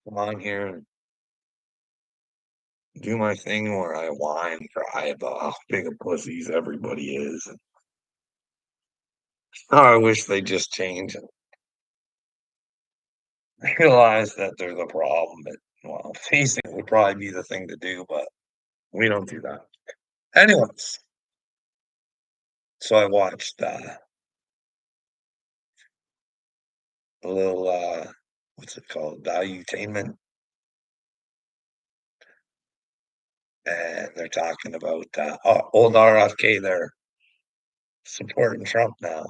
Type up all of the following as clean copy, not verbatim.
come on here and do my thing where I whine and cry about how big of pussies everybody is. And how I wish they just change and realize that there's a problem. But well, facing it would probably be the thing to do, but we don't do that. Anyways, so I watched a little what's it called? Valuetainment, and they're talking about old RFK. They're supporting Trump now.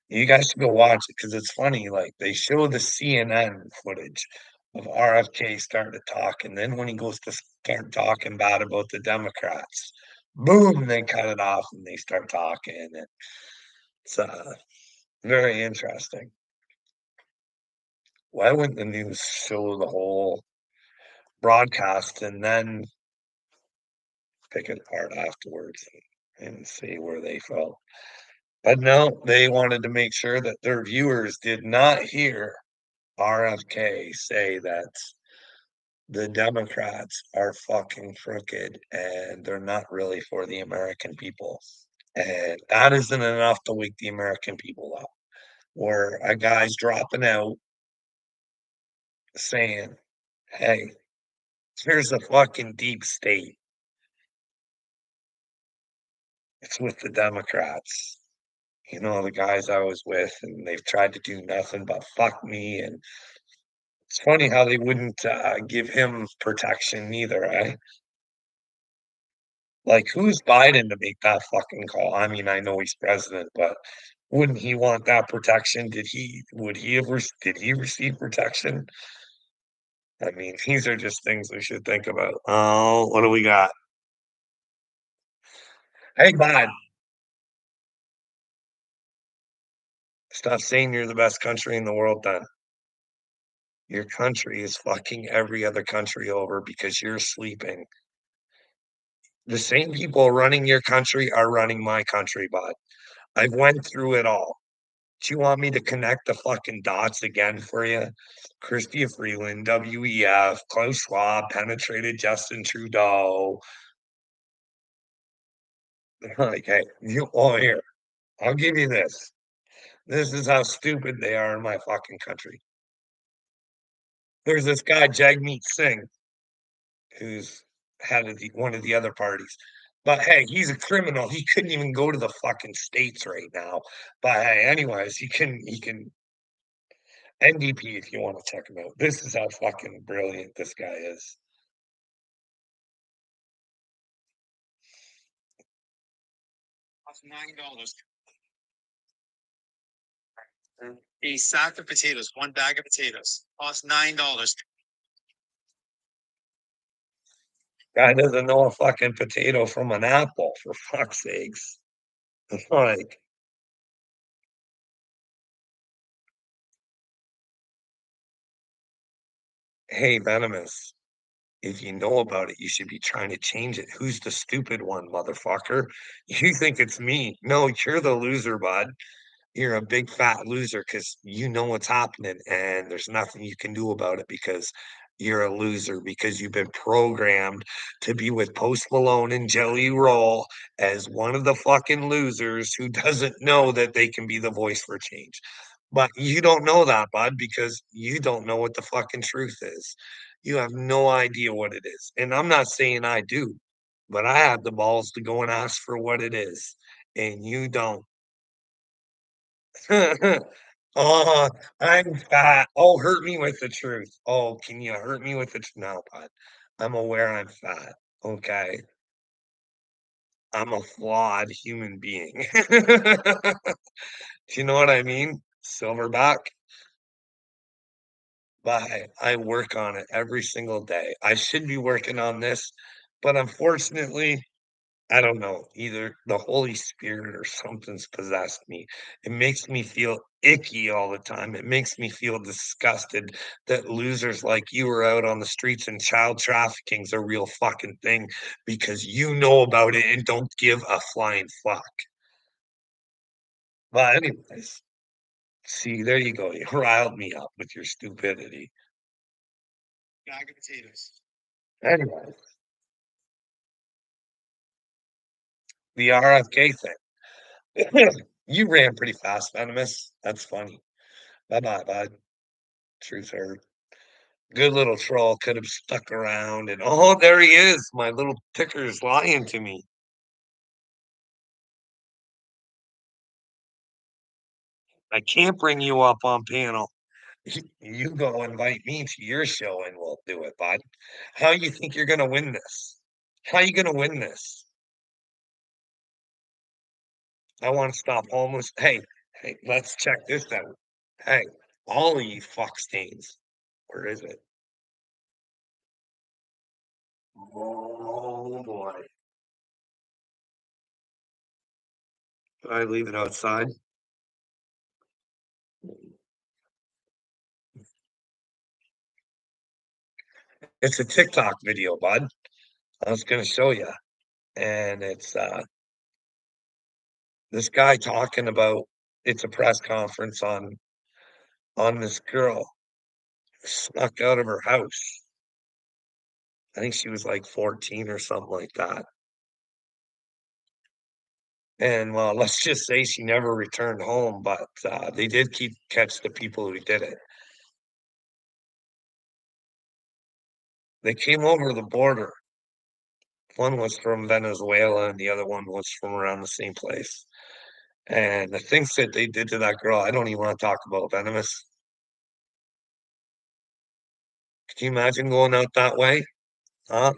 You guys should go watch it because it's funny. Like they show the CNN footage of RFK starting to talk, and then when he goes to start talking bad about the Democrats, boom, they cut it off and they start talking. And it's very interesting. Why wouldn't the news show the whole broadcast and then pick it apart afterwards and see where they fell? But no, they wanted to make sure that their viewers did not hear RFK say that the Democrats are fucking crooked and they're not really for the American people. And that isn't enough to wake the American people up. Where a guy's dropping out saying, hey, here's a fucking deep state. It's with the Democrats. You know, the guys I was with, and they've tried to do nothing but fuck me. And it's funny how they wouldn't give him protection either, eh? Like, who's Biden to make that fucking call? I mean, I know he's president, but wouldn't he want that protection? Would he ever, did he receive protection? I mean, these are just things we should think about. Oh, what do we got? Hey, bud, stop saying you're the best country in the world then. Your country is fucking every other country over because you're sleeping. The same people running your country are running my country, bud. I've went through it all. Do you want me to connect the fucking dots again for you? Chrystia Freeland, WEF, Klaus Schwab penetrated Justin Trudeau. Like, hey, here, I'll give you this. This is how stupid they are in my fucking country. There's this guy, Jagmeet Singh, who's head of one of the other parties. But hey, he's a criminal. He couldn't even go to the fucking states right now. But hey, anyways, he can NDP if you want to check him out. This is how fucking brilliant this guy is. Costs $9. A sack of potatoes, one bag of potatoes, costs $9. Guy doesn't know a fucking potato from an apple, for fuck's sakes. It's like, hey, Venomous, if you know about it, you should be trying to change it. Who's the stupid one, motherfucker? You think it's me. No, you're the loser, bud. You're a big fat loser because you know what's happening and there's nothing you can do about it because you're a loser because you've been programmed to be with Post Malone and Jelly Roll as one of the fucking losers who doesn't know that they can be the voice for change. But you don't know that, bud, because you don't know what the fucking truth is. You have no idea what it is. And I'm not saying I do, but I have the balls to go and ask for what it is. And you don't. Oh, I'm fat. Oh, hurt me with the truth. Oh, can you hurt me with the truth? No, bud. I'm aware I'm fat. Okay. I'm a flawed human being. Do you know what I mean? Silverback. But I work on it every single day. I should be working on this, but unfortunately, I don't know. Either the Holy Spirit or something's possessed me. It makes me feel icky all the time. It makes me feel disgusted that losers like you are out on the streets and child trafficking's a real fucking thing because you know about it and don't give a flying fuck. But anyways, See, there you go. You riled me up with your stupidity. Bag of potatoes. Anyway, the RFK thing. You ran pretty fast, Venomous. That's funny. Bye-bye, bud. Truth hurt. Good little troll could have stuck around and oh, there he is. My little ticker's lying to me. I can't bring you up on panel. You go invite me to your show and we'll do it, bud. How you think you're gonna win this? How you gonna win this? I want to stop homeless. Hey, hey, let's check this out. Hey, all of you fuck stains. Where is it? Oh boy. Did I leave it outside? It's a TikTok video, bud. I was gonna show you. And it's this guy talking about it's a press conference on this girl snuck out of her house. I think she was like 14 or something like that. And well, let's just say she never returned home, but they did keep catch the people who did it. They came over the border. One was from Venezuela and the other one was from around the same place. And the things that they did to that girl, I don't even want to talk about Venomous. Can you imagine going out that way? Huh?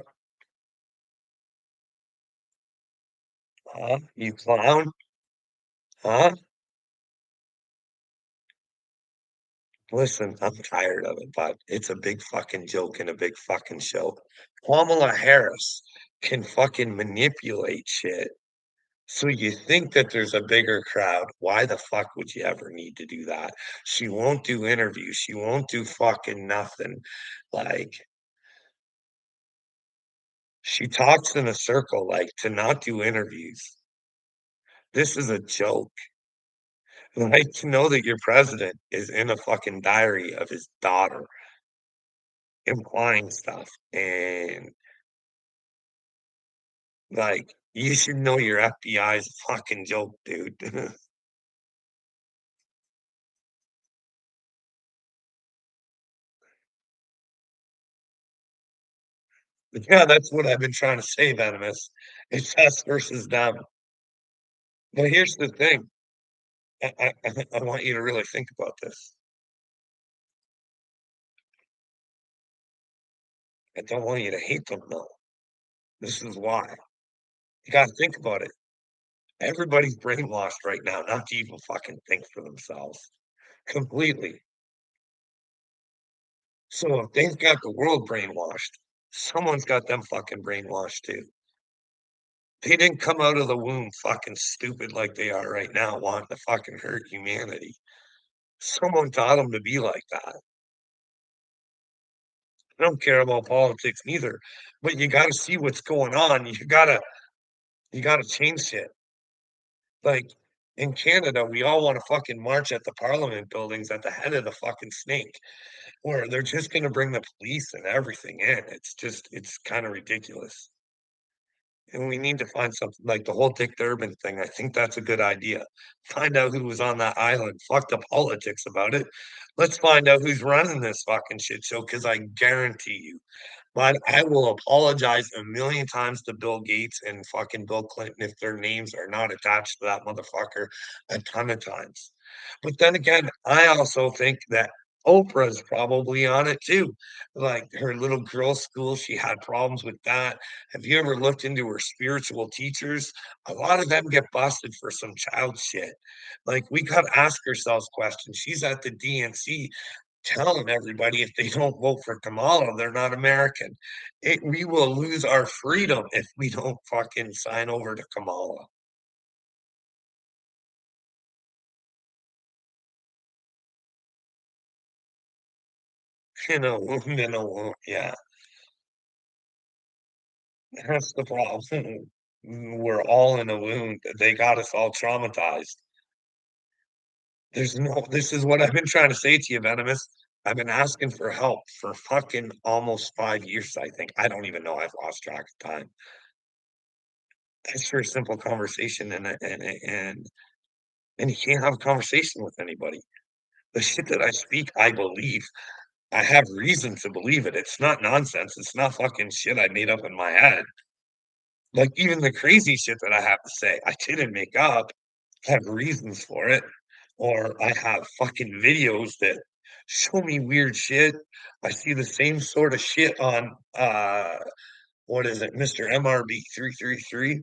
Huh? You clown? Huh? Listen, I'm tired of it, but it's a big fucking joke and a big fucking show. Kamala Harris can fucking manipulate shit. So you think that there's a bigger crowd. Why the fuck would you ever need to do that? She won't do interviews. She won't do fucking nothing. Like, she talks in a circle, like, to not do interviews. This is a joke. Like, to know that your president is in a fucking diary of his daughter implying stuff. And, like, you should know your FBI is a fucking joke, dude. Yeah, that's what I've been trying to say, Venomous. It's us versus them. But here's the thing. I want you to really think about this. I don't want you to hate them, though. This is why. You gotta think about it. Everybody's brainwashed right now not to even fucking think for themselves. Completely. So if they've got the world brainwashed, someone's got them fucking brainwashed too. They didn't come out of the womb fucking stupid like they are right now, wanting to fucking hurt humanity. Someone taught them to be like that. I don't care about politics neither, but you gotta see what's going on. You gotta change shit. Like, in Canada, we all wanna fucking march at the parliament buildings at the head of the fucking snake, where they're just gonna bring the police and everything in. It's kinda ridiculous. And we need to find something like the whole Dick Durbin thing. I think that's a good idea. Find out who was on that island. Fuck the politics about it. Let's find out who's running this fucking shit show because I guarantee you but I will apologize a million times to Bill Gates and fucking Bill Clinton if their names are not attached to that motherfucker a ton of times. But then again, I also think that Oprah's probably on it too. Like her little girls' school, she had problems with that. Have you ever looked into her spiritual teachers? A lot of them get busted for some child shit. Like we gotta ask ourselves questions. She's at the DNC telling everybody if they don't vote for Kamala, they're not American. We will lose our freedom if we don't fucking sign over to Kamala. Yeah, that's the problem. We're all in a wound. They got us all traumatized. this is what I've been trying to say to you, Venomous. I've been asking for help for fucking almost 5 years, I think. I don't even know, I've lost track of time. Ask for a simple conversation and you can't have a conversation with anybody. The shit that I speak, I believe. I have reason to believe it. It's not nonsense. It's not fucking shit I made up in my head. Like, even the crazy shit that I have to say, I didn't make up. I have reasons for it, or I have fucking videos that show me weird shit. I see the same sort of shit on, what is it, Mr. MRB 333.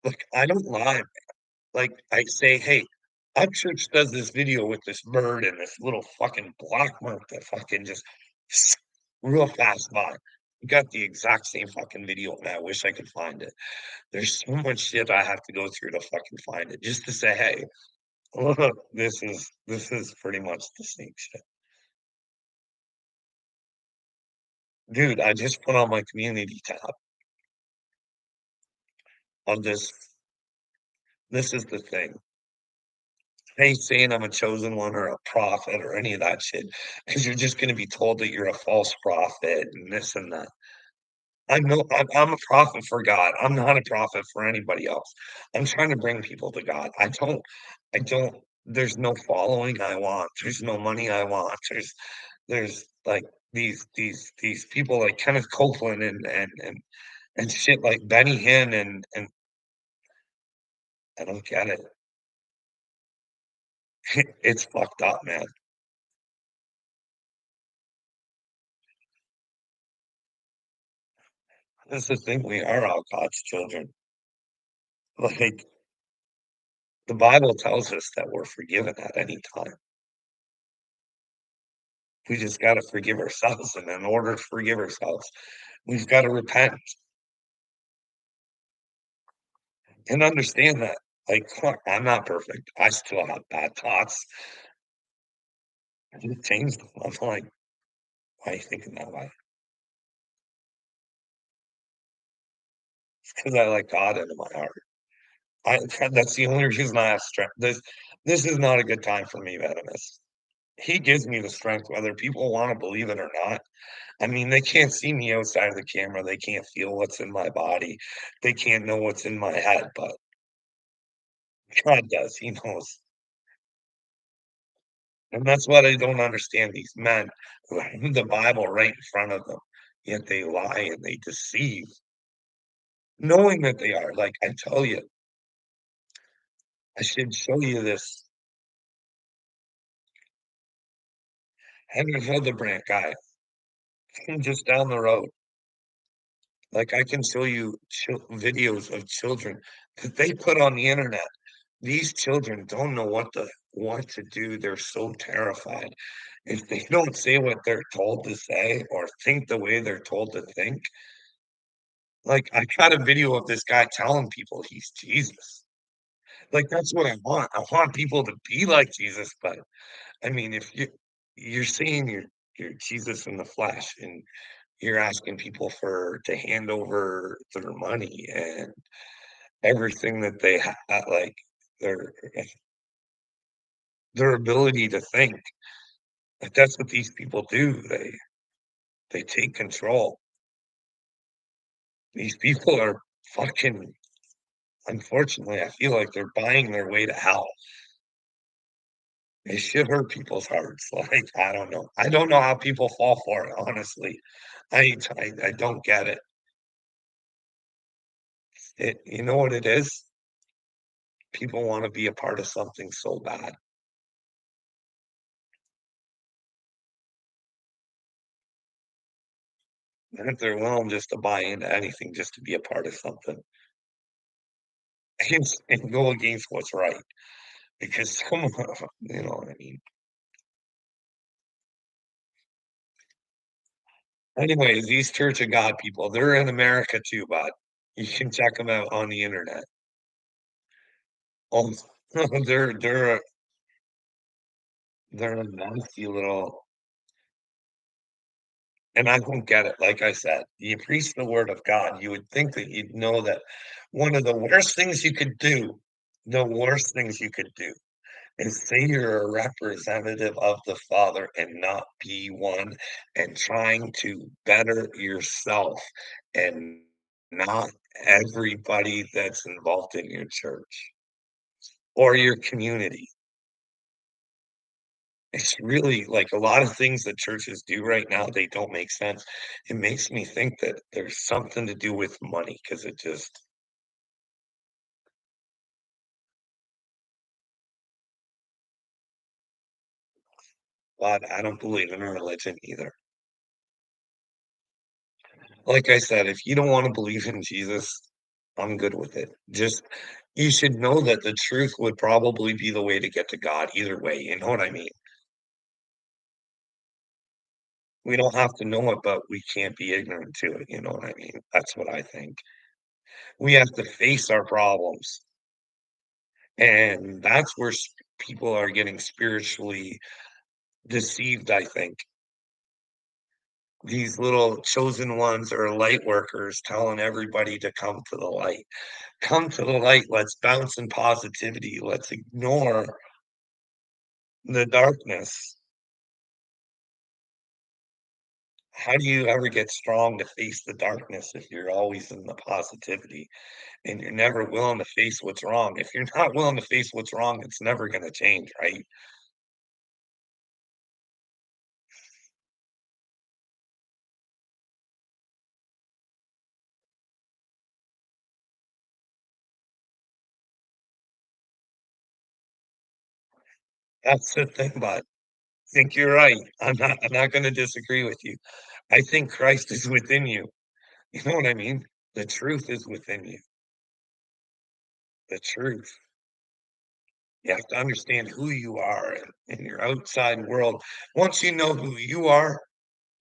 Like, I don't lie. Like, I say, "Hey, Upchurch does this video with this bird and this little fucking black mark that fucking just real fast by." Got the exact same fucking video, and I wish I could find it. There's so much shit I have to go through to fucking find it just to say, "Hey, look, this is pretty much the same shit." Dude, I just put on my community tab on this is the thing. I ain't saying I'm a chosen one or a prophet or any of that shit, because 'cause you're just gonna be told that you're a false prophet and this and that. I'm a prophet for God. I'm not a prophet for anybody else. I'm trying to bring people to God. I don't there's no following I want. There's no money I want. There's, like, these people like Kenneth Copeland and shit like Benny Hinn and I don't get it. It's fucked up, man. That's the thing, we are all God's children. Like, the Bible tells us that we're forgiven at any time. We just gotta forgive ourselves, and in order to forgive ourselves, we've gotta repent and understand that, like, fuck, I'm not perfect. I still have bad thoughts. I just changed them. I'm like, "Why are you thinking that way?" It's 'cause I let God into my heart. I that's the only reason I have strength. This is not a good time for me, Venomous. He gives me the strength whether people wanna believe it or not. I mean, they can't see me outside of the camera, they can't feel what's in my body, they can't know what's in my head, but God does, he knows. And that's what I don't understand, these men who have the Bible right in front of them, yet they lie and they deceive, knowing that they are. Like, I tell you, I should show you this Henry Hildebrandt guy from just down the road. Like, I can show you videos of children that they put on the internet. These children don't know what to do. They're so terrified. If they don't say what they're told to say or think the way they're told to think, like, I got a video of this guy telling people he's Jesus. Like, that's what I want. I want people to be like Jesus, but, I mean, if you're saying you're Jesus in the flesh, and you're asking people to hand over their money and everything that they have, like, their their ability to think. Like, that's what these people do. They take control. These people are fucking unfortunately, I feel like they're buying their way to hell. They should hurt people's hearts. Like, I don't know. I don't know how people fall for it, honestly. I don't get it. You know what it is? People wanna be a part of something so bad. And if they're willing just to buy into anything just to be a part of something and go against what's right. Because some of 'em, you know what I mean? Anyways, these Church of God people, they're in America too, bud. You can check them out on the internet. Oh, they're a nasty little and I don't get it, like I said, you preach the word of God, you would think that you'd know that one of the worst things you could do and say you're a representative of the Father and not be one, and trying to better yourself and not everybody that's involved in your church or your community. It's really like a lot of things that churches do right now, they don't make sense. It makes me think that there's something to do with money because it just, but I don't believe in a religion either. Like I said, if you don't wanna believe in Jesus, I'm good with it. Just you should know that the truth would probably be the way to get to God either way, you know what I mean? We don't have to know it, but we can't be ignorant to it, you know what I mean? That's what I think. We have to face our problems, and that's where people are getting spiritually deceived, I think. These little chosen ones are light workers telling everybody to come to the light. Come to the light, let's bounce in positivity, let's ignore the darkness. How do you ever get strong to face the darkness if you're always in the positivity and you're never willing to face what's wrong? If you're not willing to face what's wrong, it's never gonna change, right? That's the thing, but I think you're right. I'm not gonna disagree with you. I think Christ is within you. You know what I mean? The truth is within you. The truth. You have to understand who you are in your outside world. Once you know who you are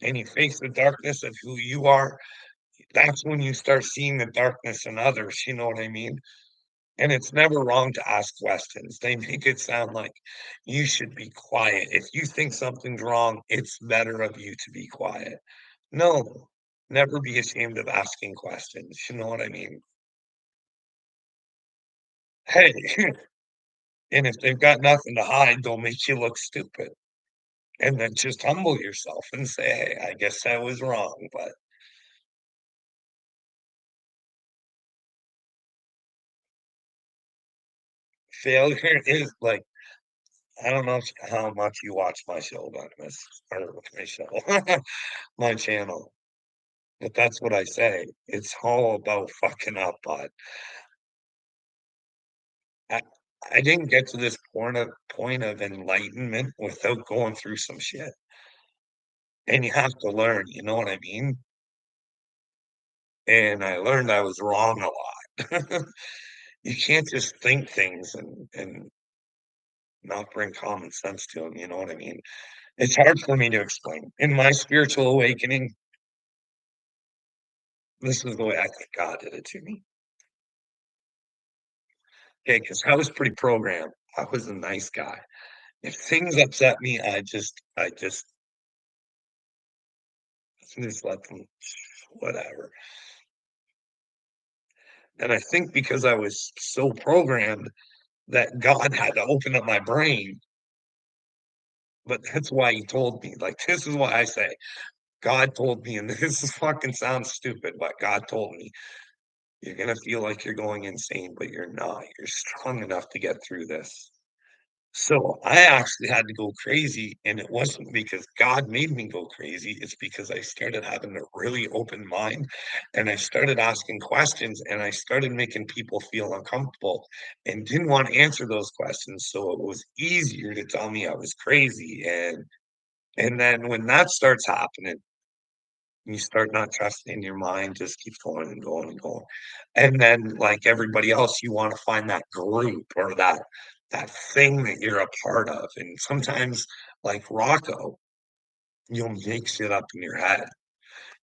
and you face the darkness of who you are, that's when you start seeing the darkness in others, you know what I mean? And it's never wrong to ask questions. They make it sound like you should be quiet. If you think something's wrong, it's better of you to be quiet. No, never be ashamed of asking questions. You know what I mean? Hey, and if they've got nothing to hide, they'll make you look stupid. And then just humble yourself and say, "Hey, I guess I was wrong," but failure is like I don't know how much you watch my show, Douglas, or my show, my channel, but that's what I say. It's all about fucking up, bud. I I didn't get to this point of enlightenment without going through some shit, and you have to learn, you know what I mean? And I learned I was wrong a lot. You can't just think things and not bring common sense to them, you know what I mean? It's hard for me to explain. In my spiritual awakening, this is the way I think God did it to me. Okay, because I was pretty programmed. I was a nice guy. If things upset me, I just let them whatever. And I think because I was so programmed that God had to open up my brain, but that's why he told me, like, this is why I say, God told me, and this is fucking sounds stupid, but God told me, you're gonna feel like you're going insane, but you're not. You're strong enough to get through this. So I actually had to go crazy, and it wasn't because God made me go crazy. It's because I started having a really open mind and I started asking questions and I started making people feel uncomfortable and didn't want to answer those questions. So it was easier to tell me I was crazy. And then when that starts happening, you start not trusting your mind, just keeps going and going and going. And then, like everybody else, you wanna find that group or that thing that you're a part of, and sometimes, like Rocco, you'll make shit up in your head.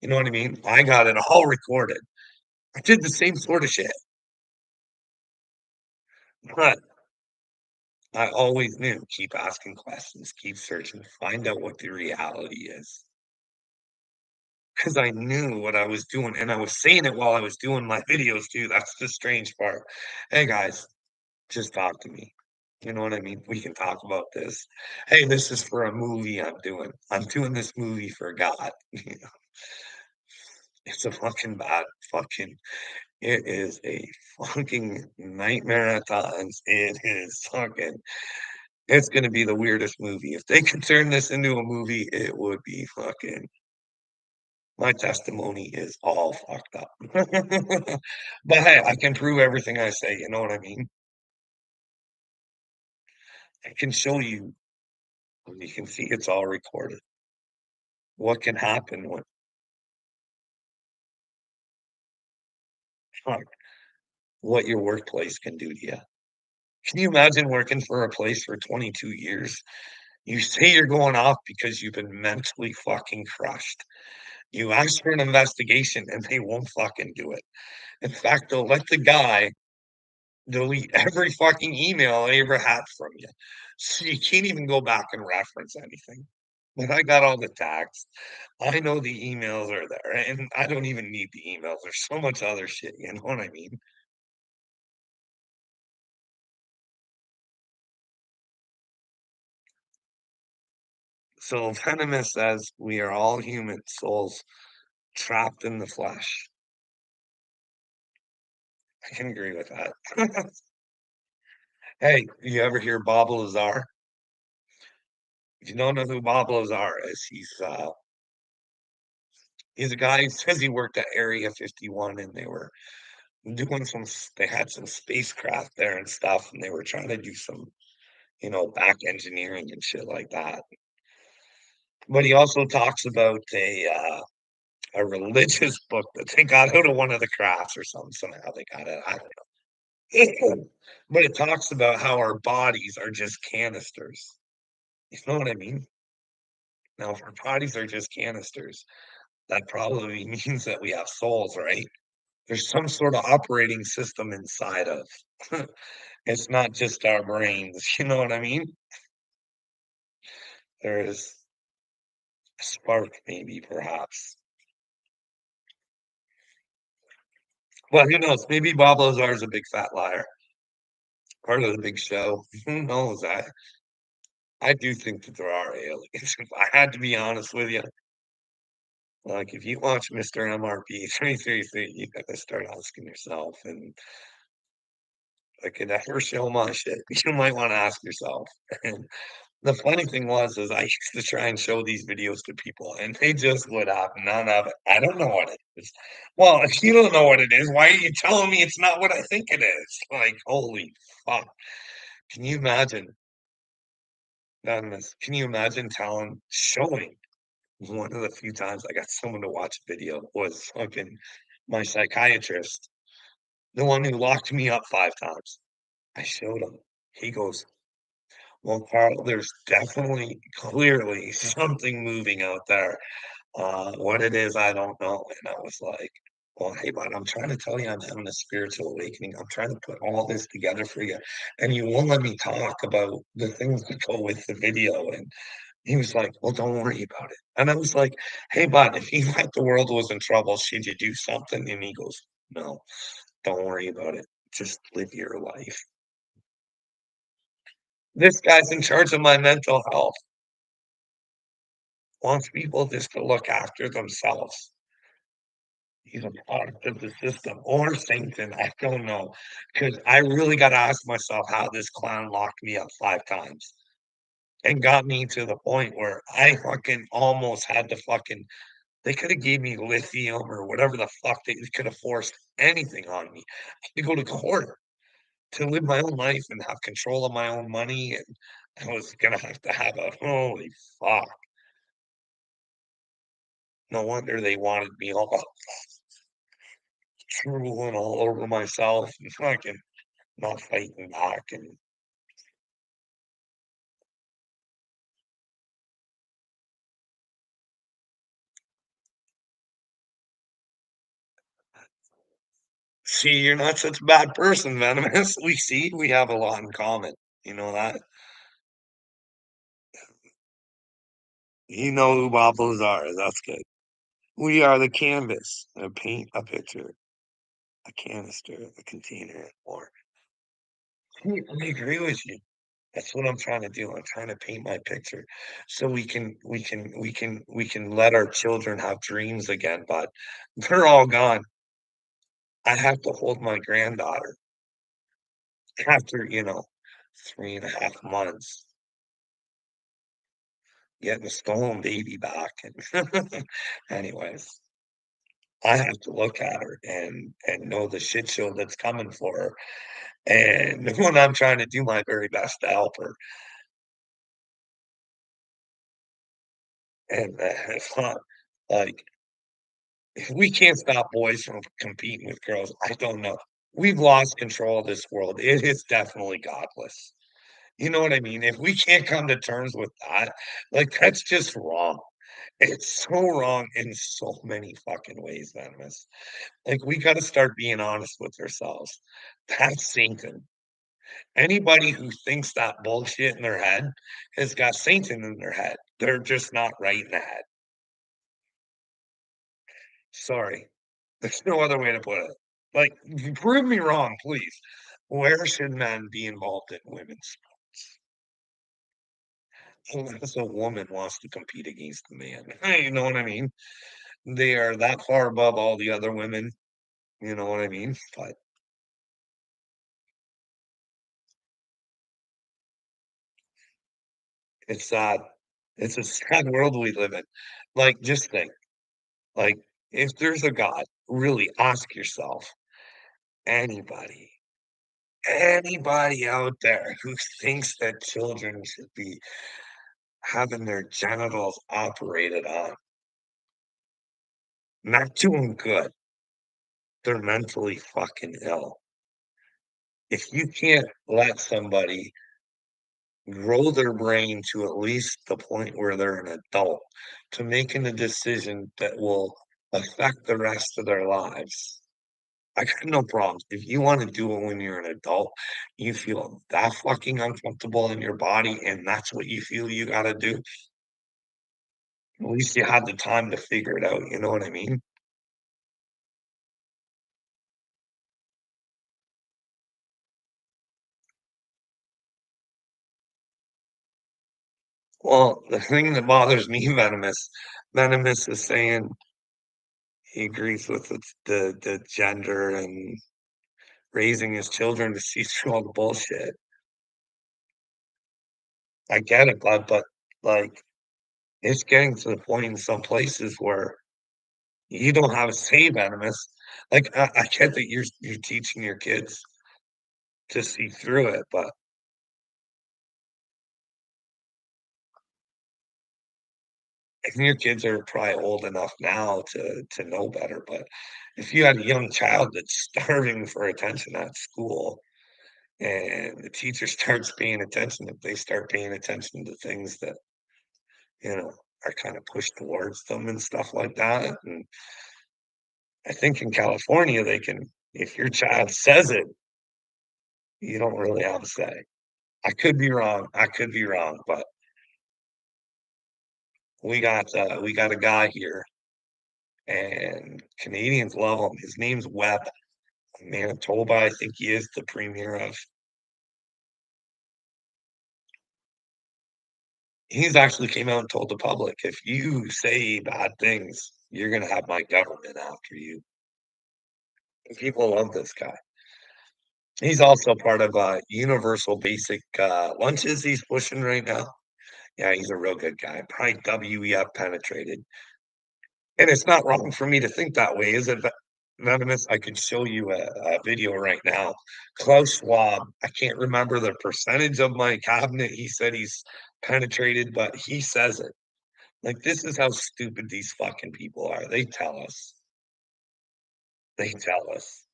You know what I mean? I got it all recorded. I did the same sort of shit, but I always knew, keep asking questions, keep searching, find out what the reality is. Because I knew what I was doing, and I was saying it while I was doing my videos too, that's the strange part. "Hey, guys, just talk to me." You know what I mean? We can talk about this. Hey, this is for a movie I'm doing. I'm doing this movie for God. You know, it's a fucking bad fucking it is a fucking nightmare at times. It is fucking it's gonna be the weirdest movie. If they could turn this into a movie, it would be fucking my testimony is all fucked up. But hey, I can prove everything I say, you know what I mean? I can show you, and you can see it's all recorded. What can happen when fuck, what your workplace can do to you. Can you imagine working for a place for 22 years? You say you're going off because you've been mentally fucking crushed. You ask for an investigation and they won't fucking do it. In fact, they'll let the guy delete every fucking email I ever had from you. So you can't even go back and reference anything. But I got all the tags. I know the emails are there, and I don't even need the emails. There's so much other shit, you know what I mean? So Venomous says we are all human souls trapped in the flesh. I can agree with that. Hey, you ever hear Bob Lazar? If you don't know who Bob Lazar is, he's a guy who says he worked at Area 51 and they were doing they had some spacecraft there and stuff, and they were trying to do some, back engineering and shit like that. But he also talks about a religious book that they got out of one of the crafts or something. Somehow they got it. I don't know. But it talks about how our bodies are just canisters. You know what I mean? Now, if our bodies are just canisters, that probably means that we have souls, right? There's some sort of operating system inside of. It's not just our brains, you know what I mean? There is a spark, maybe, perhaps. Well, who knows? Maybe Bob Lazar is a big fat liar, part of the big show. Who knows? I do think that there are aliens. If I had to be honest with you, like if you watch Mr. MRP 333, you got to start asking yourself, and I could ever show my shit, you might want to ask yourself. And the funny thing is I used to try and show these videos to people, and they just would have none of it. I don't know what it is. Well, if you don't know what it is, why are you telling me it's not what I think it is? Like, holy fuck. Can you imagine Can you imagine showing one of the few times I got someone to watch a video was fucking my psychiatrist, the one who locked me up 5 times. I showed him. He goes, "Well, Carl, there's definitely, clearly something moving out there. What it is, I don't know." And I was like, "Well, hey, bud, I'm trying to tell you I'm having a spiritual awakening. I'm trying to put all this together for you. And you won't let me talk about the things that go with the video." And he was like, "Well, don't worry about it." And I was like, "Hey, bud, if you thought the world was in trouble, should you do something?" And he goes, "No, don't worry about it. Just live your life." This guy's in charge of my mental health, wants people just to look after themselves. He's a product of the system or Satan. I don't know. Because I really got to ask myself how this clown locked me up 5 times and got me to the point where I fucking almost had to fucking they could have gave me lithium or whatever the fuck they could have forced anything on me. I had to go to court to live my own life and have control of my own money, and I was gonna have to have a holy fuck. No wonder they wanted me all drooling all over myself and fucking not fighting back. And see, you're not such a bad person, Venomous. We have a lot in common. You know that? You know who Bob Lazar is. That's good. We are the canvas. Paint a picture, a canister, a container, or I agree with you. That's what I'm trying to do. I'm trying to paint my picture so we can let our children have dreams again, but they're all gone. I have to hold my granddaughter after, 3.5 months, getting a stolen baby back, and anyways, I have to look at her and know the shit show that's coming for her, and when I'm trying to do my very best to help her, and, it's not like, if we can't stop boys from competing with girls, I don't know. We've lost control of this world. It is definitely godless. You know what I mean? If we can't come to terms with that, like, that's just wrong. It's so wrong in so many fucking ways, Venomous. Like, we gotta start being honest with ourselves. That's Satan. Anybody who thinks that bullshit in their head has got Satan in their head. They're just not right in the head. Sorry. There's no other way to put it. Like, prove me wrong, please. Where should men be involved in women's sports? Unless a woman wants to compete against a man. You know what I mean? They are that far above all the other women, you know what I mean? But it's sad. It's a sad world we live in. Like, just think, like, if there's a God, really ask yourself, anybody, anybody out there who thinks that children should be having their genitals operated on, not doing good, they're mentally fucking ill. If you can't let somebody grow their brain to at least the point where they're an adult to making a decision that will affect the rest of their lives. I got no problems. If you want to do it when you're an adult, you feel that fucking uncomfortable in your body, and that's what you feel you gotta do. At least you had the time to figure it out. You know what I mean? Well, the thing that bothers me, Venomous is saying he agrees with the gender and raising his children to see through all the bullshit. I get it, bud, but, like, it's getting to the point in some places where you don't have a say, Venomous. Like, I get that you're teaching your kids to see through it, but and your kids are probably old enough now to know better, but if you had a young child that's starving for attention at school and the teacher starts paying attention, if they start paying attention to things that, are kinda pushed towards them and stuff like that, and I think in California, they can if your child says it, you don't really have a say. I could be wrong, but we got a guy here, and Canadians love him. His name's Webb, Manitoba, I think he is the premier of. He's actually came out and told the public, "If you say bad things, you're gonna have my government after you." And people love this guy. He's also part of, universal basic, lunches he's pushing right now. Yeah, he's a real good guy, probably WEF penetrated, and it's not wrong for me to think that way, is it, Venomous? I could show you a video right now. Klaus Schwab, I can't remember the percentage of my cabinet he said he's penetrated, but he says it. Like, this is how stupid these fucking people are. They tell us. They tell us.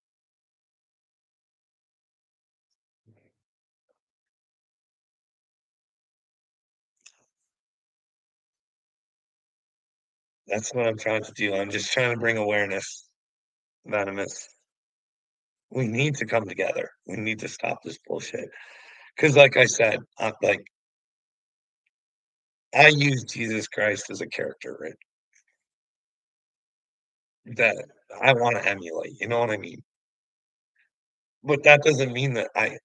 That's what I'm trying to do. I'm just trying to bring awareness, Venomous. We need to come together. We need to stop this bullshit. Because, like I said, I use Jesus Christ as a character, right? That I wanna emulate, you know what I mean? But that doesn't mean that I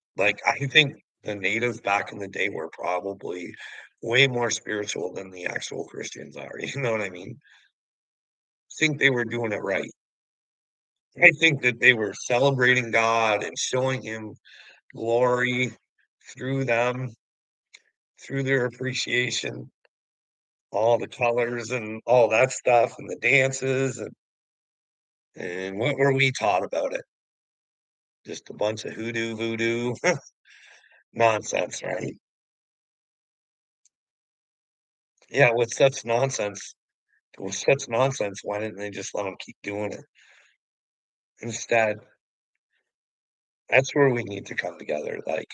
think The natives back in the day were probably way more spiritual than the actual Christians are, you know what I mean? Think they were doing it right. I think that they were celebrating God and showing him glory through them, through their appreciation, all the colors and all that stuff and the dances and what were we taught about it? Just a bunch of hoodoo voodoo nonsense, right? Yeah, with such nonsense, why didn't they just let them keep doing it? Instead, that's where we need to come together. Like,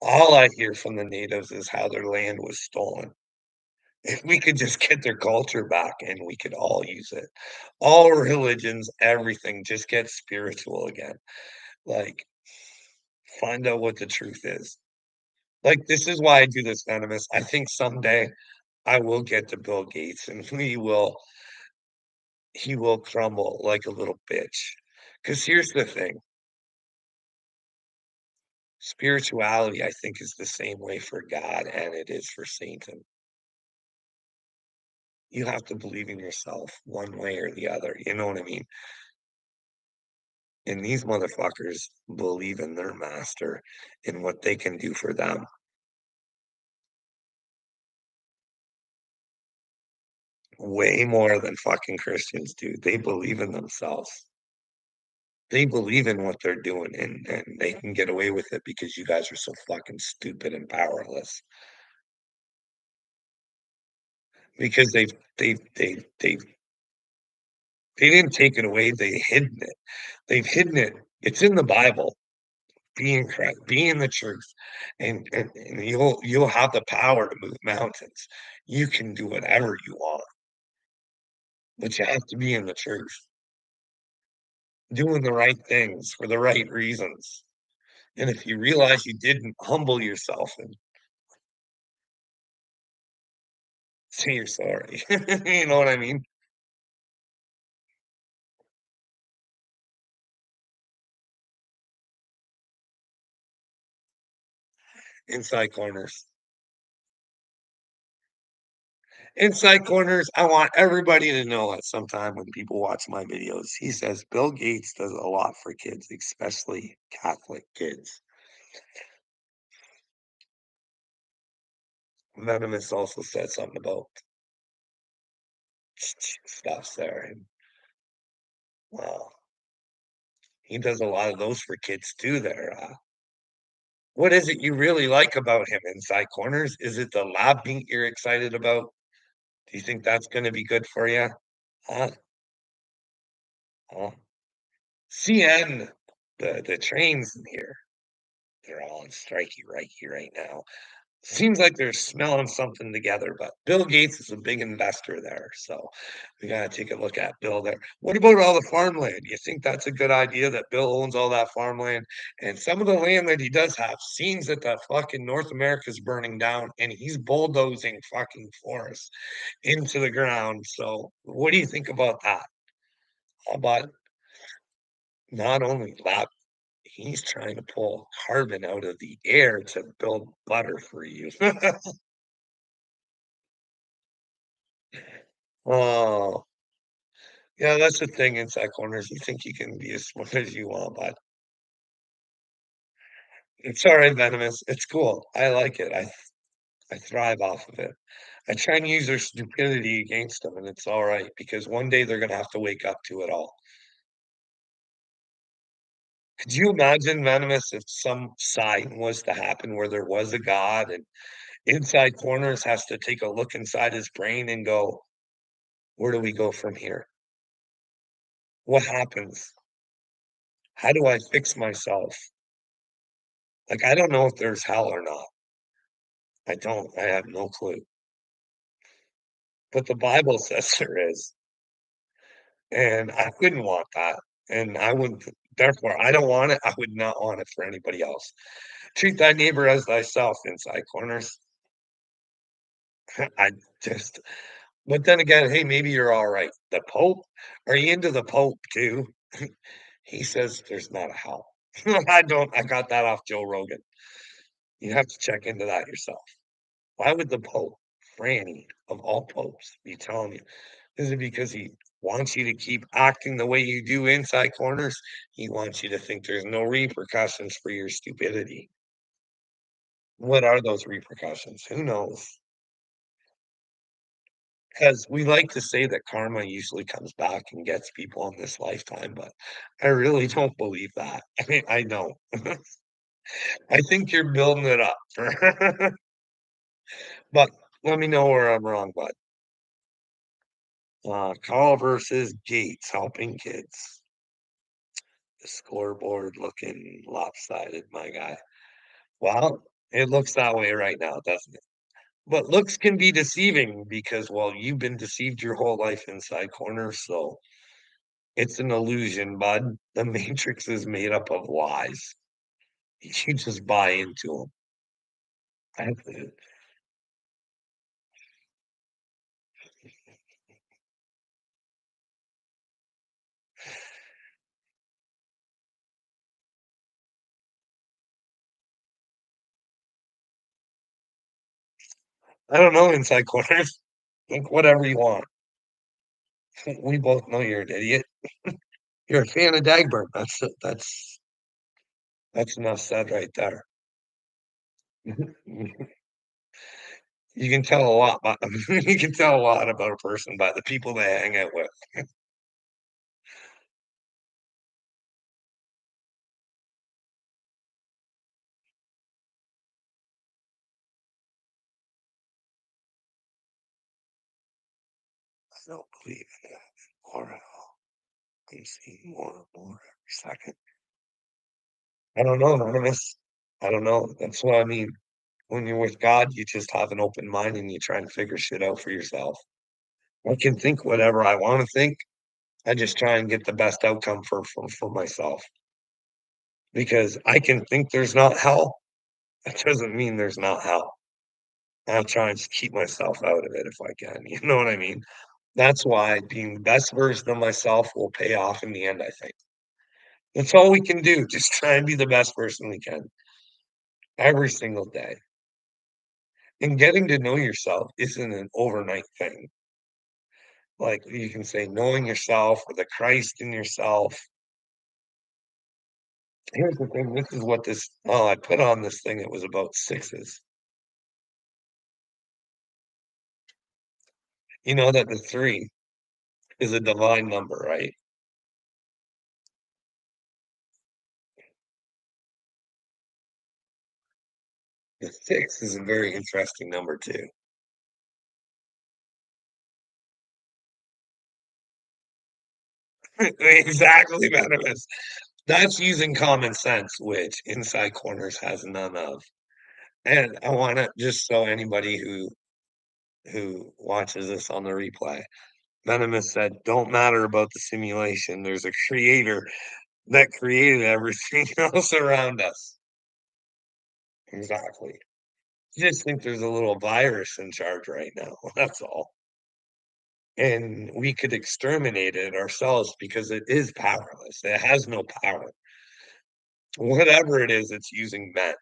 all I hear from the natives is how their land was stolen. If we could just get their culture back and we could all use it. All religions, everything, just get spiritual again. Like, find out what the truth is. Like, this is why I do this, Venomous. I think someday I will get to Bill Gates and he will crumble like a little bitch. Because here's the thing, spirituality, I think, is the same way for God and it is for Satan. You have to believe in yourself one way or the other, you know what I mean? And these motherfuckers believe in their master and what they can do for them way more than fucking Christians do. They believe in themselves. They believe in what they're doing and they can get away with it because you guys are so fucking stupid and powerless. Because they didn't take it away, they hidden it. They've hidden it. It's in the Bible. Be in Christ, be in the truth, and you'll have the power to move mountains. You can do whatever you want, but you have to be in the truth, doing the right things for the right reasons. And if you realize you didn't, humble yourself and say you're sorry. You know what I mean? Inside corners. Inside corners, I want everybody to know at some time when people watch my videos. He says Bill Gates does a lot for kids, especially Catholic kids. Venomous also said something about stuff there. And well, he does a lot of those for kids too there. What is it you really like about him inside corners? Is it the lab meat you're excited about? Do you think that's going to be good for you? Huh? Huh? CN, the trains in here, they're all on strikey right now. Seems like they're smelling something together, but Bill Gates is a big investor there, so we gotta take a look at Bill there. What about all the farmland? You think that's a good idea that Bill owns all that farmland? And some of the land that he does have seems that the fucking North America is burning down and he's bulldozing fucking forests into the ground. So what do you think about that? How about not only that, he's trying to pull carbon out of the air to build butter for you. Oh. Yeah, that's the thing inside corners. You think you can be as smart as you want, but it's alright, Venomous. It's cool. I like it. I thrive off of it. I try and use their stupidity against them, and it's alright because one day they're gonna have to wake up to it all. Could you imagine, Venomous, if some sign was to happen where there was a God and inside corners has to take a look inside his brain and go, "Where do we go from here? What happens? How do I fix myself?" Like, I don't know if there's hell or not. I don't. I have no clue. But the Bible says there is, and I wouldn't want that, and I wouldn't therefore, I don't want it, I would not want it for anybody else. Treat thy neighbor as thyself inside corners. I just but then again, hey, maybe you're alright. The Pope? Are you into the Pope too? He says there's not a hell. I got that off Joe Rogan. You have to check into that yourself. Why would the Pope, Franny, of all popes, be telling you? Is it because he wants you to keep acting the way you do inside corners? He wants you to think there's no repercussions for your stupidity. What are those repercussions? Who knows? Because we like to say that karma usually comes back and gets people in this lifetime, but I really don't believe that. I mean, I don't. I think you're building it up. But let me know where I'm wrong, bud. Carl versus Gates helping kids. The scoreboard looking lopsided, my guy. Well, it looks that way right now, doesn't it? But looks can be deceiving because, well, you've been deceived your whole life inside corners, so it's an illusion, bud. The Matrix is made up of lies. You just buy into them. That's it. I don't know inside corners. Think whatever you want. We both know you're an idiot. You're a fan of Dagburn. That's enough said right there. You can tell a lot by you can tell a lot about a person by the people they hang out with. I don't believe in that more at all. I'm seeing more and more every second. I don't know, Anonymous. I don't know. That's what I mean. When you're with God, you just have an open mind and you try and figure shit out for yourself. I can think whatever I want to think. I just try and get the best outcome for myself. Because I can think there's not hell. That doesn't mean there's not hell. I'll try and just keep myself out of it if I can. You know what I mean? That's why being the best version of myself will pay off in the end, I think. That's all we can do. Just try and be the best person we can every single day. And getting to know yourself isn't an overnight thing. Like you can say, knowing yourself or the Christ in yourself. Here's the thing. This is what this, oh, I put on this thing. It was about sixes. You know that the three is a divine number, right? The six is a very interesting number too. Exactly, venomous. That's using common sense, which Inside Corners has none of. And I want to just so anybody who watches this on the replay, Venomous said, "Don't matter about the simulation. There's a creator that created everything else around us." Exactly. You just think there's a little virus in charge right now. That's all. And we could exterminate it ourselves because it is powerless. It has no power. Whatever it is, it's using men.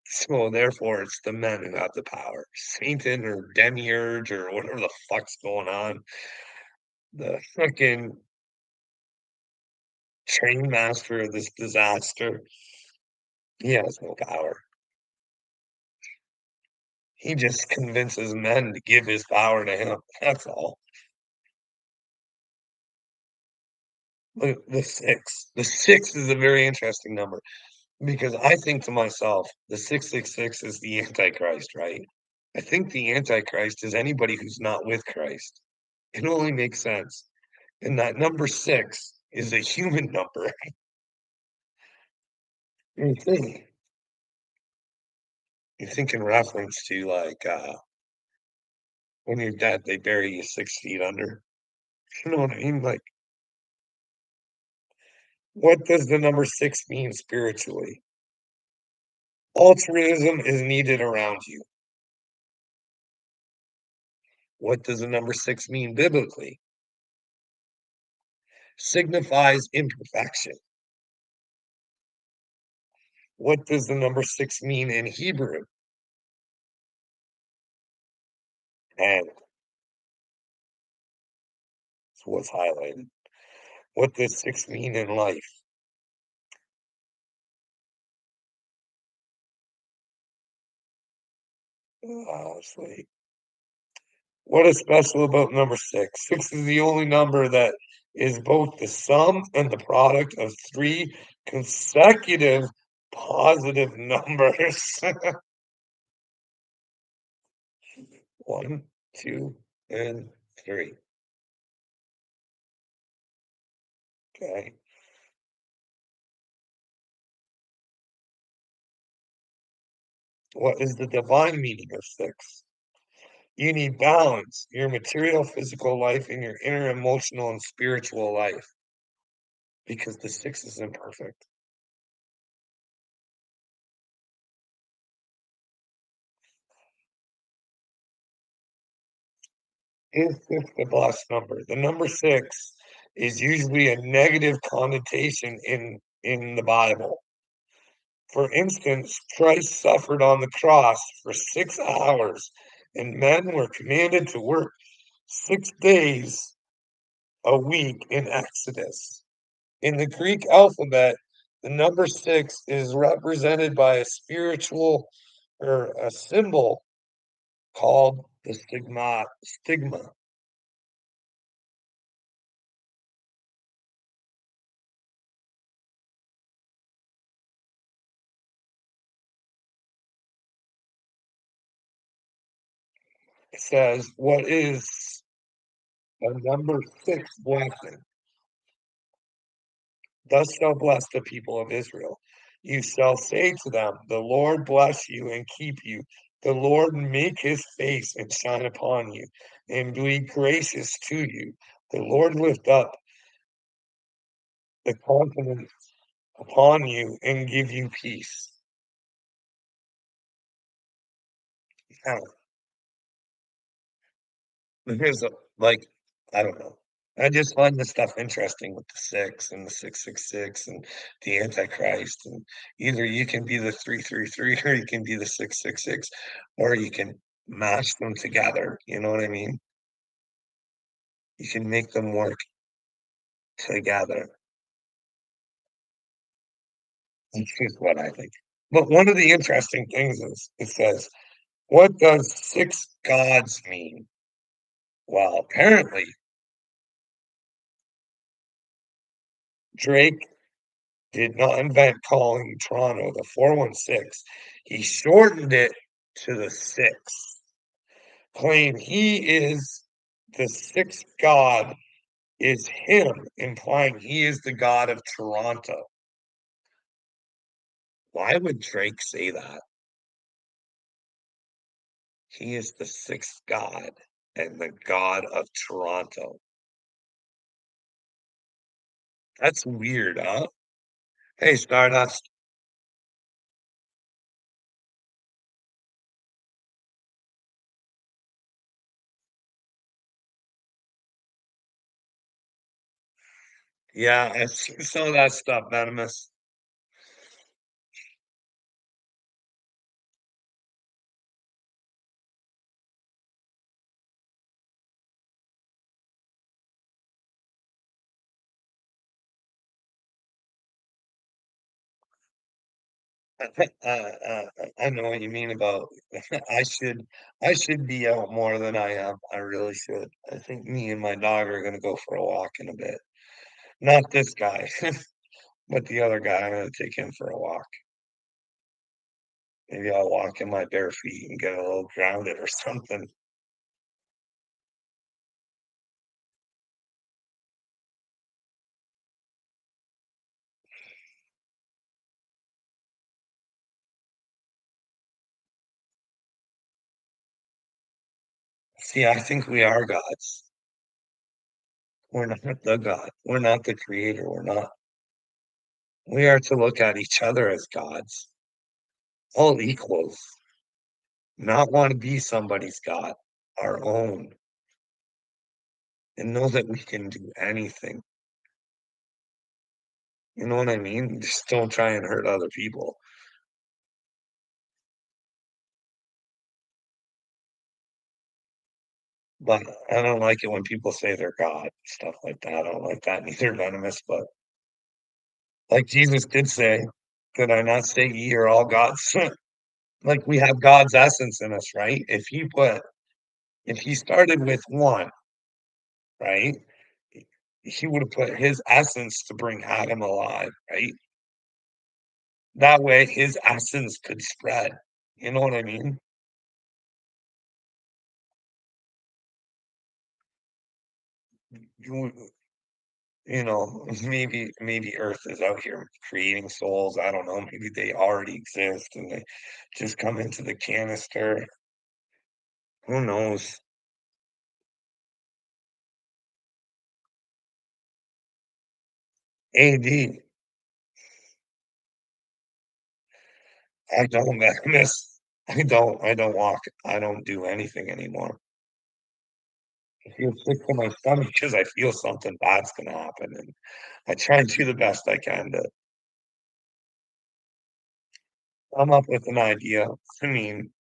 So therefore, it's the men who have the power. Satan or Demiurge or whatever the fuck's going on. The fucking train master of this disaster. He has no power. He just convinces men to give his power to him. That's all. Look, the six. The six is a very interesting number because I think to myself, the 666 is the Antichrist, right? I think the Antichrist is anybody who's not with Christ. It only makes sense. And that number six is a human number. You think, you think in reference to like when you're dead, they bury you 6 feet under. You know what I mean? Like, what does the number six mean spiritually? Altruism is needed around you. What does the number six mean biblically? Signifies imperfection. What does the number 6 mean in Hebrew? And it's what's highlighted. What does 6 mean in life? Sweet. What is special about number 6? 6 is the only number that is both the sum and the product of 3 consecutive positive numbers. 1, 2, and 3. Okay. What is the divine meaning of 6? You need balance, your material, physical life, and your inner emotional and spiritual life, because the 6 is imperfect. Is 6 a blessed number? The number 6 is usually a negative connotation in the Bible. For instance, Christ suffered on the cross for 6 hours, and men were commanded to work 6 days a week in Exodus. In the Greek alphabet, the number 6 is represented by a spiritual or a symbol called the stigma. It says, "What is a number 6 blessing? Thus shall bless the people of Israel. You shall say to them, the Lord bless you and keep you. The Lord make his face and shine upon you and be gracious to you. The Lord lift up the countenance upon you and give you peace." Now, here's a, like, I don't know. I just find this stuff interesting with the 6 and the 666 and the Antichrist. And either you can be the 333 or you can be the 666, or you can mash them together. You know what I mean? You can make them work together. Which is what I think. But one of the interesting things is it says, what does 6 gods mean? Well, apparently, Drake did not invent calling Toronto the 416. He shortened it to the 6, claiming he is the sixth god is him, implying he is the god of Toronto. Why would Drake say that? He is the sixth god and the god of Toronto. That's weird, huh? Hey, Stardust. Yeah, I see some of that stuff, Venomous. I know what you mean about I should I should be out more than I am. I really should. I think me and my dog are gonna go for a walk in a bit. Not this guy, but the other guy. I'm gonna take him for a walk. Maybe I'll walk in my bare feet and get a little grounded or something. See, I think we are gods. We're not the God. We're not the creator. We're not. We are to look at each other as gods, all equals, not want to be somebody's God, our own, and know that we can do anything. You know what I mean? Just don't try and hurt other people. But I don't like it when people say they're God, stuff like that. I don't like that neither, venomous, but like Jesus did say, "Did I not say ye are all gods?" Like, we have God's essence in us, right? If he started with one, right, he would have put his essence to bring Adam alive, right? That way, his essence could spread. You know what I mean? You maybe Earth is out here creating souls. I don't know. Maybe they already exist and they just come into the canister. Who knows? AD. I don't miss. I don't walk. I don't do anything anymore. I feel sick to my stomach because I feel something bad's gonna happen, and I try and do the best I can to come up with an idea. I mean,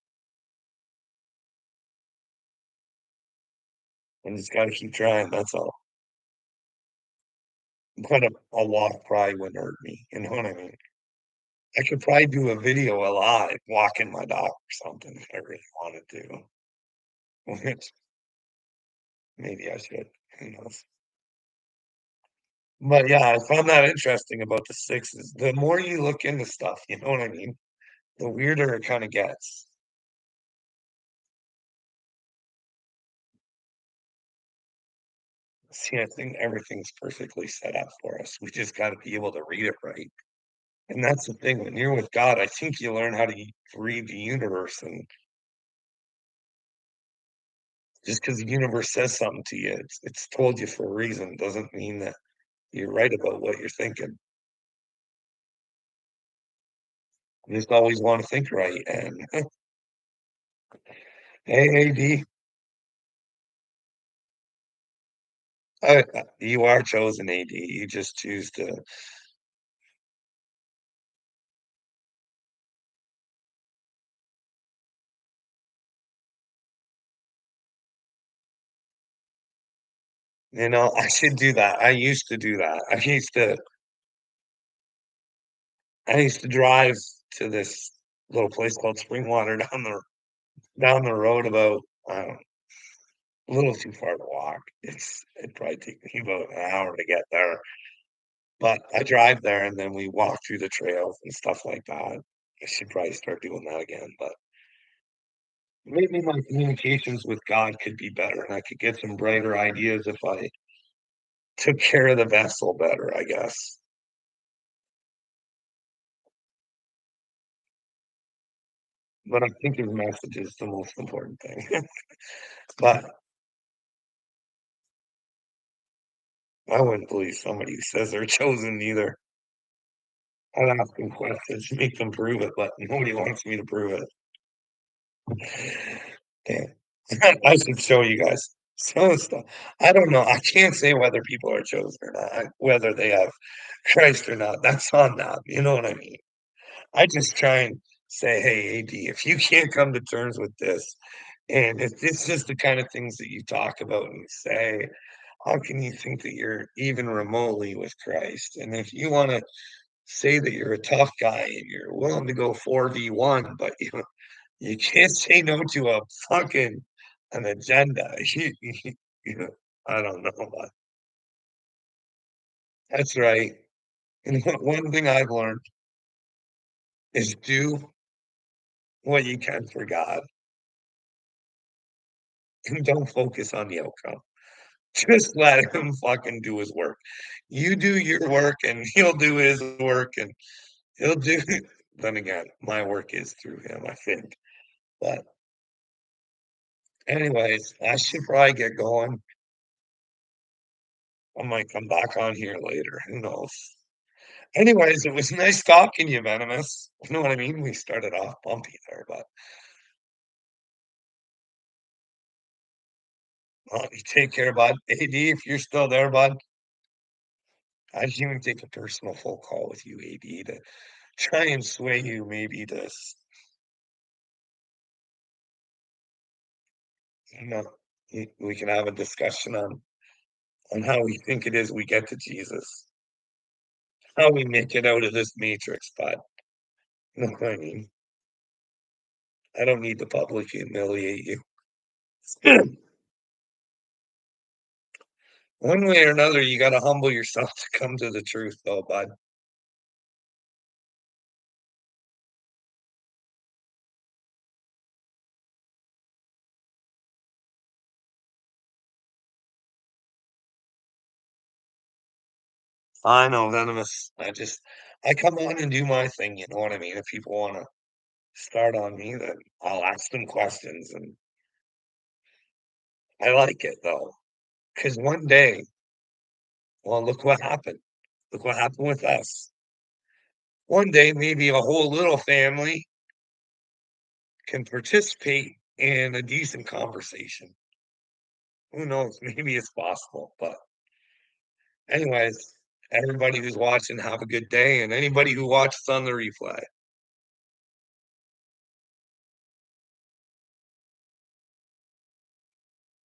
I just gotta keep trying, that's all. But a walk probably wouldn't hurt me, you know what I mean? I could probably do a video alive walking my dog or something if I really wanted to, which maybe I should, who knows? But, yeah, I found that interesting about the sixes. The more you look into stuff, you know what I mean? The weirder it kinda gets. See, I think everything's perfectly set up for us. We just gotta be able to read it right. And that's the thing, when you're with God, I think you learn how to read the universe, and just because the universe says something to you, it's told you for a reason, doesn't mean that you're right about what you're thinking. You just always wanna think right, and hey, AD, you are chosen, AD, you just choose to, I should do that. I used to do that. I used to drive to this little place called Springwater down the road about, I don't know, a little too far to walk. It'd probably take me about an hour to get there, but I drive there and then we walk through the trails and stuff like that. I should probably start doing that again, but maybe my communications with God could be better and I could get some brighter ideas if I took care of the vessel better, I guess. But I think his message is the most important thing. But I wouldn't believe somebody who says they're chosen either. I'd ask them questions to make them prove it, but nobody wants me to prove it. Damn. I should show you guys some of the stuff. I don't know. I can't say whether people are chosen or not, whether they have Christ or not. That's on them. You know what I mean? I just try and say, hey, AD, if you can't come to terms with this, and if it's just the kind of things that you talk about and you say, how can you think that you're even remotely with Christ? And if you want to say that you're a tough guy and you're willing to go 4v1, but you can't say no to a fucking an agenda. You know, I don't know, but that's right. And one thing I've learned is do what you can for God and don't focus on the outcome. Just let him fucking do his work. You do your work and he'll do his work and he'll do then again, my work is through him, I think. But anyways, I should probably get going. I might come back on here later. Who knows? Anyways, it was nice talking to you, Venomous. You know what I mean? We started off bumpy there, but you take care, bud. AD, if you're still there, bud, I'd even take a personal phone call with you, AD, to try and sway you maybe to, you know, We can have a discussion on how we think it is we get to Jesus, how we make it out of this matrix, but you know what I mean? I don't need to publicly humiliate you. One way or another, you gotta humble yourself to come to the truth though, bud. I know, venomous. I come on and do my thing, you know what I mean? If people wanna start on me, then I'll ask them questions, and I like it though, because one day, well, look what happened. Look what happened with us. One day, maybe a whole little family can participate in a decent conversation. Who knows? Maybe it's possible. But, anyways, everybody who's watching, have a good day. And anybody who watches on the replay.